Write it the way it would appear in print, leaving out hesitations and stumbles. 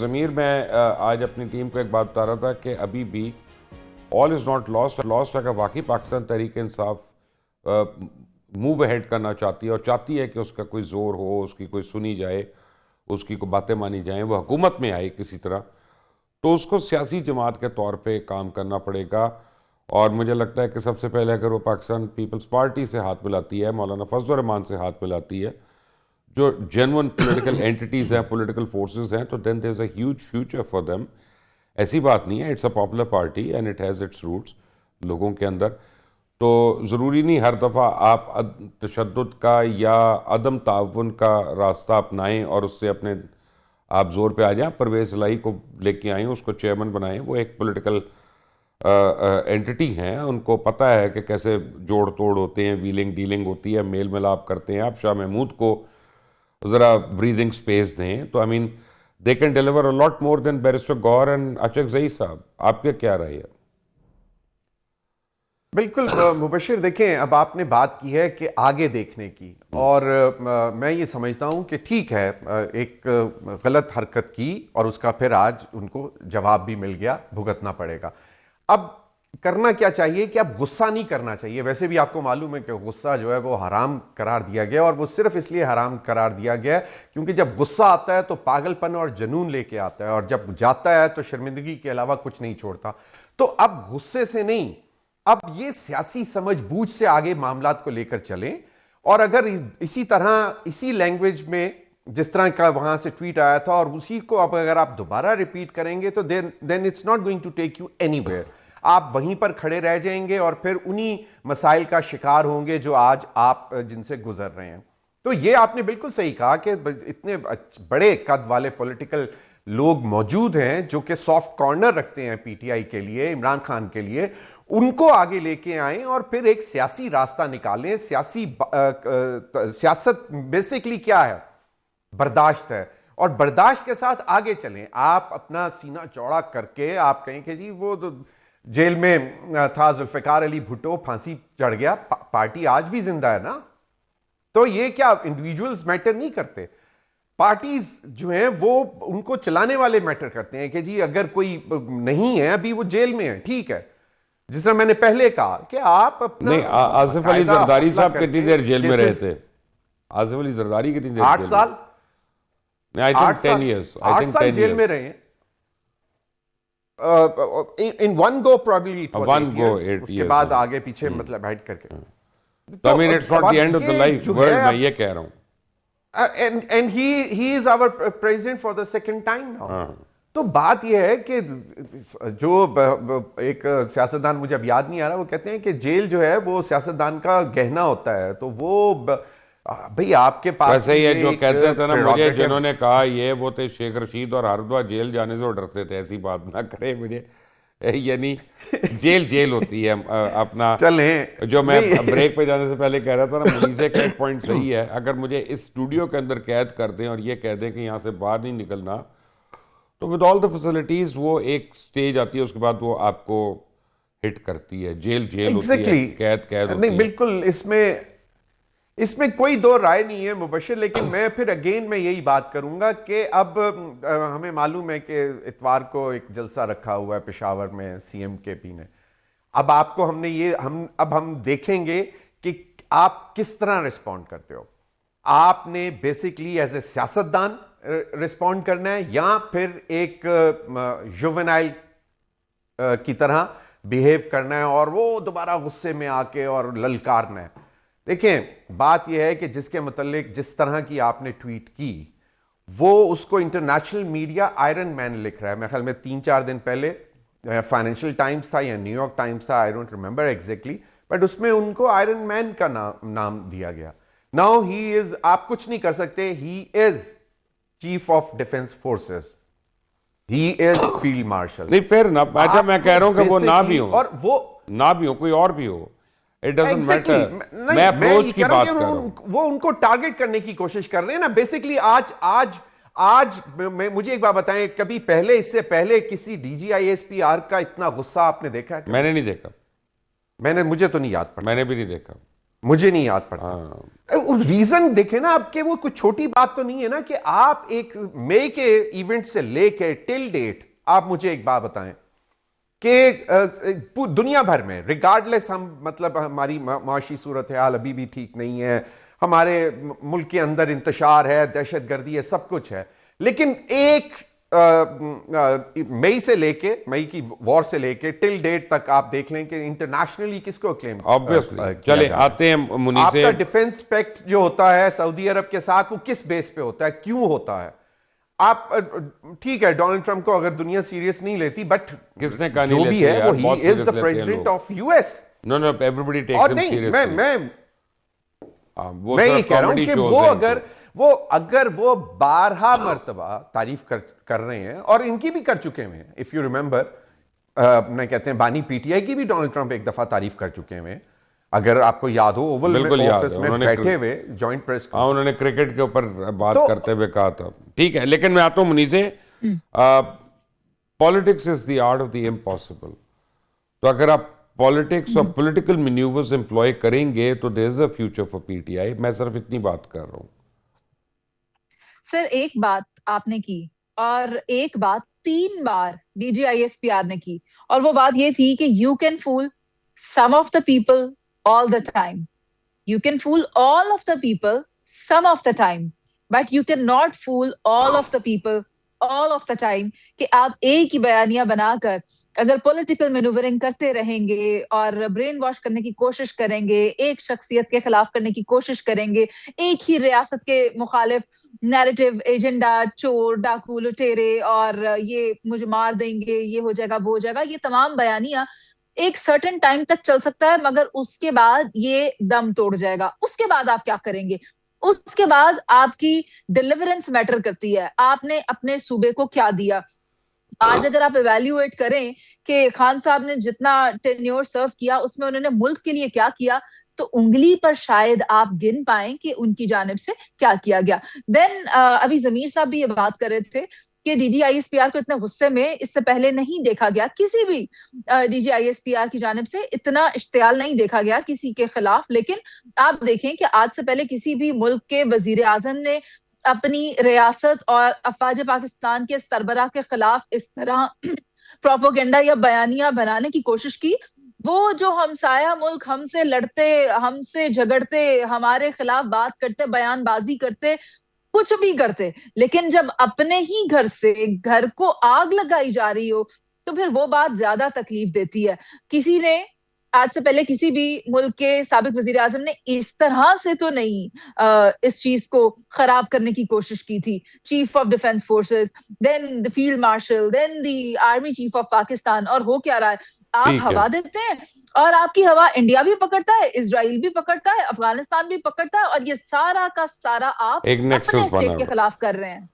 ضمیر میں آج اپنی ٹیم کو ایک بات بتا رہا تھا کہ ابھی بھی آل از ناٹ لاسٹ اگر واقعی پاکستان تحریک انصاف موو اہیڈ کرنا چاہتی ہے اور چاہتی ہے کہ اس کا کوئی زور ہو، اس کی کوئی سنی جائے، اس کی کوئی باتیں مانی جائیں، وہ حکومت میں آئے کسی طرح، تو اس کو سیاسی جماعت کے طور پہ کام کرنا پڑے گا۔ اور مجھے لگتا ہے کہ سب سے پہلے اگر وہ پاکستان پیپلز پارٹی سے ہاتھ ملاتی ہے، مولانا فضل الرحمان سے ہاتھ ملاتی ہے، جو جینون پولیٹیکل اینٹیز ہیں، پولیٹیکل فورسز ہیں، تو then there is a huge future for them. ایسی بات نہیں ہے، it's a popular party and it has its roots لوگوں کے اندر۔ تو ضروری نہیں ہر دفعہ آپ تشدد کا یا عدم تعاون کا راستہ اپنائیں اور اس سے اپنے آپ زور پہ آ جائیں۔ پرویز الہی کو لے کے آئیں، اس کو چیئرمین بنائیں، وہ ایک پولیٹیکل اینٹی ہیں، ان کو پتہ ہے کہ کیسے جوڑ توڑ ہوتے ہیں، ویلنگ ڈیلنگ ہوتی ہے، میل ملاپ کرتے ہیں۔ آپ شاہ محمود کو ذرا بریدنگ سپیس دیں تو I mean they can deliver a lot more than barrister گور اینڈ اشرف زئی صاحب۔ آپ کے کیا رائے ہے؟ بالکل مبشر، دیکھیں اب آپ نے بات کی ہے کہ آگے دیکھنے کی، اور میں یہ سمجھتا ہوں کہ ٹھیک ہے، ایک غلط حرکت کی اور اس کا پھر آج ان کو جواب بھی مل گیا، بھگتنا پڑے گا۔ اب کرنا کیا چاہیے کہ اب غصہ نہیں کرنا چاہیے۔ ویسے بھی آپ کو معلوم ہے کہ غصہ جو ہے وہ حرام قرار دیا گیا، اور وہ صرف اس لیے حرام قرار دیا گیا کیونکہ جب غصہ آتا ہے تو پاگل پن اور جنون لے کے آتا ہے، اور جب جاتا ہے تو شرمندگی کے علاوہ کچھ نہیں چھوڑتا۔ تو اب غصے سے نہیں، اب یہ سیاسی سمجھ بوجھ سے آگے معاملات کو لے کر چلیں، اور اگر اسی طرح اسی لینگویج میں جس طرح کا وہاں سے ٹویٹ آیا تھا اور اسی کو اب اگر آپ دوبارہ ریپیٹ کریں گے تو then it's not going to take you anywhere۔ آپ وہیں پر کھڑے رہ جائیں گے اور پھر انہی مسائل کا شکار ہوں گے جو آج آپ جن سے گزر رہے ہیں۔ تو یہ آپ نے بالکل صحیح کہا کہ اتنے بڑے قد والے پولیٹیکل لوگ موجود ہیں جو کہ سافٹ کارنر رکھتے ہیں پی ٹی آئی کے لیے، عمران خان کے لیے، ان کو آگے لے کے آئیں اور پھر ایک سیاسی راستہ نکالیں۔ سیاست بیسیکلی کیا ہے؟ برداشت ہے، اور برداشت کے ساتھ آگے چلیں۔ آپ اپنا سینہ چوڑا کر کے آپ کہیں کہ جی وہ جیل میں تھا ذوالفقار علی بھٹو، پھانسی چڑھ گیا، پارٹی آج بھی زندہ ہے نا۔ تو یہ کیا انڈیویجولز میٹر نہیں کرتے؟ پارٹیز جو ہیں وہ ان کو چلانے والے میٹر کرتے ہیں کہ جی اگر کوئی نہیں ہے ابھی وہ جیل میں ہے، ٹھیک ہے، جس طرح میں نے پہلے کہا کہ آپ اپنا نہیں، آصف علی زرداری صاحب کتنی دیر جیل میں رہے تھے؟ آصف علی زرداری کتنی دیر؟ 8 سال، 8 سال جیل میں رہے ہیں۔ in one go probably it was 8 years، اس کے بعد آگے پیچھے مطلب ہائڈ کر کے۔ I mean it's not the end of the life world، میں یہ کہہ رہا ہوں۔ and he is our president for the second time now۔ تو بات یہ ہے کہ جو ایک سیاستدان، مجھے اب یاد نہیں آ رہا، وہ کہتے ہیں کہ جیل جو ہے وہ سیاستدان کا گہنا ہوتا ہے، تو وہ بھئی آپ کے پاس ویسے یہ جو کہتے تھے نا، مجھے جنہوں نے کہا یہ وہ تھے شیخ رشید اور ہر دفعہ جیل جانے سے وہ ڈرتے تھے، ایسی بات نہ کرے مجھے، یعنی جیل ہوتی ہے اپنا۔ جو میں بریک پہ جانے سے پہلے کہہ رہا تھا نا، منیزے کا ایک پوائنٹ صحیح ہے، اگر مجھے اس اسٹوڈیو کے اندر قید کر دیں اور یہ کہہ دیں کہ یہاں سے باہر نہیں نکلنا، تو ود آل دا فیسلٹیز وہ ایک سٹیج آتی ہے، اس کے بعد وہ آپ کو ہٹ کرتی ہے، جیل ہوتی ہے، قید ہوتی ہے۔ نہیں بالکل، اس میں کوئی دو رائے نہیں ہے مبشر، لیکن میں پھر اگین میں یہی بات کروں گا کہ اب ہمیں معلوم ہے کہ اتوار کو ایک جلسہ رکھا ہوا ہے پشاور میں سی ایم کے پی نے۔ اب آپ کو ہم دیکھیں گے کہ آپ کس طرح ریسپونڈ کرتے ہو۔ آپ نے بیسیکلی ایز اے سیاستدان ریسپونڈ کرنا ہے یا پھر ایک جوونائل کی طرح بیہیو کرنا ہے اور وہ دوبارہ غصے میں آ کے اور للکارنا ہے۔ دیکھیں بات یہ ہے کہ جس کے متعلق جس طرح کی آپ نے ٹویٹ کی، وہ اس کو انٹرنیشنل میڈیا آئرن مین لکھ رہا ہے۔ میرے خیال میں 3-4 دن پہلے فائنینشیل ٹائمز تھا یا نیو یارک ٹائمز تھا، I don't remember exactly, but اس میں ان کو آئرن مین کا نام دیا گیا۔ ناؤ ہی از، آپ کچھ نہیں کر سکتے، he is chief of defence forces, he is field marshal. نہیں پھر نہ، اچھا میں کہہ رہا ہوں کہ وہ نہ بھی ہو، اور وہ نہ بھی ہو، کوئی اور بھی ہو، it doesn't matter۔ میں اپروچ کی بات کر رہا ہوں۔ وہ ان کو ٹارگٹ کرنے کی کوشش کر رہے ہیں نا بیسیکلی۔ آج مجھے ایک بات بتائیں، کبھی پہلے، اس سے پہلے کسی D G I S P R کا اتنا غصہ آپ نے دیکھا ہے؟ میں نے نہیں دیکھا، مجھے تو نہیں یاد پڑا، میں نے بھی نہیں دیکھا۔ مجھے نہیں یاد پڑتا. ریزن دیکھیں نا آپ کے, وہ کوئی چھوٹی بات تو نہیں ہے نا کہ آپ ایک مئی کے ایونٹ سے لے کے ٹل ڈیٹ آپ مجھے ایک بات بتائیں کہ دنیا بھر میں ریگارڈلیس, ہم مطلب ہماری معاشی صورتحال ابھی بھی ٹھیک نہیں ہے, ہمارے ملک کے اندر انتشار ہے, دہشت گردی ہے, سب کچھ ہے, لیکن ایک مئی سے لے کے, مئی کی وار سے لے کے ٹل ڈیٹ تک آپ دیکھ لیں کہ انٹرنیشنلی کس کو کلیم obviously چلے آتے ہیں منی آپ سے. کا ڈیفنس پیکٹ جو ہوتا ہے سعودی عرب کے ساتھ, وہ کس بیس پہ ہوتا ہے, کیوں ہوتا ہے؟ آپ ٹھیک ہے ڈونلڈ ٹرمپ کو اگر دنیا سیریس نہیں لیتی, بٹ کس نے کہا جو نہیں بھی لیتے ہے یار, وہ بہت ہی از serious دا لیتے ہیں پریزیڈنٹ لوگ. Of U S. No, no, everybody takes اور him نہیں, seriously. وہ میں یہ صرف کہہ رہا ہوں comedy کہ shows وہ ہیں اگر وہ 12 مرتبہ تعریف کر رہے ہیں, اور ان کی بھی کر چکے ہوئے ہیں, اف یو ریمبر, میں کہتے ہیں بانی پی ٹی آئی کی بھی ڈونلڈ ٹرمپ ایک دفعہ تعریف کر چکے ہوئے ہیں, اگر آپ کو یاد ہو, اوول آفس میں بیٹھے ہوئے جوائنٹ پریس. ہاں, انہوں نے کرکٹ کے اوپر بات کرتے ہوئے کہا تھا. ٹھیک ہے, لیکن میں آتا ہوں منی سے. Politics is the art of the impossible. تو اگر آپ پالیٹکس اور پولیٹیکل مینیورز امپلوائے کریں گے تو there is a future for PTI ٹی آئی. میں صرف اتنی بات کر رہا ہوں. سر ایک بات آپ نے کی, اور ایک بات 3 بار D G I S P R نے کی, اور وہ بات یہ تھی کہ you can fool some of the people all the time. You can fool all of the people some of the time, but you can not fool all of the people all of the time. کہ آپ ایک ہی بیانیہ بنا کر اگر political manoeuvring کرتے رہیں گے اور برین واش کرنے کی کوشش کریں گے, ایک شخصیت کے خلاف کرنے کی کوشش کریں گے, ایک ہی ریاست کے مخالف نیریٹو, ایجنڈا, چور, ڈاکو, لٹیرے, اور یہ مجھے مار دیں گے, یہ ہو جائے گا, وہ ہو جائے گا, یہ تمام بیانیہ ایک سرٹن ٹائم تک چل سکتا ہے, مگر اس کے بعد یہ دم توڑ جائے گا. اس کے بعد آپ کیا کریں گے؟ اس کے بعد آپ کی ڈیلیورنس میٹر کرتی ہے. آپ نے اپنے صوبے کو کیا دیا؟ آج اگر آپ ایویلیویٹ کریں کہ خان صاحب نے جتنا ٹینیور سرو کیا اس میں انہوں نے ملک کے لیے کیا کیا, تو انگلی پر شاید آپ گن پائیں کہ ان کی جانب سے کیا کیا گیا. دین ابھی ضمیر صاحب بھی یہ بات کر رہے تھے کہ D G I S P R کو اتنے غصے میں اس سے پہلے نہیں دیکھا گیا, کسی بھی D G I S P R کی جانب سے اتنا اشتعال نہیں دیکھا گیا کسی کے خلاف. لیکن آپ دیکھیں کہ آج سے پہلے کسی بھی ملک کے وزیر اعظم نے اپنی ریاست اور افواج پاکستان کے سربراہ کے خلاف اس طرح پروپوگنڈا یا بیانیہ بنانے کی کوشش کی. وہ جو ہمسایہ ملک ہم سے لڑتے, ہم سے جھگڑتے, ہمارے خلاف بات کرتے, بیان بازی کرتے, کچھ بھی کرتے, لیکن جب اپنے ہی گھر سے گھر کو آگ لگائی جا رہی ہو تو پھر وہ بات زیادہ تکلیف دیتی ہے. کسی نے آج سے پہلے کسی بھی ملک کے سابق وزیر اعظم نے اس طرح سے تو نہیں اس چیز کو خراب کرنے کی کوشش کی تھی. Chief of defence forces, then the field marshal, then the army chief of Pakistan, اور ہو کیا رہا ہے؟ آپ ہوا دیتے ہیں, اور آپ کی ہوا انڈیا بھی پکڑتا ہے, اسرائیل بھی پکڑتا ہے, افغانستان بھی پکڑتا ہے, اور یہ سارا کا سارا آپ ایک اپنے نیکسس بنا اسٹیٹ کے خلاف کر رہے ہیں.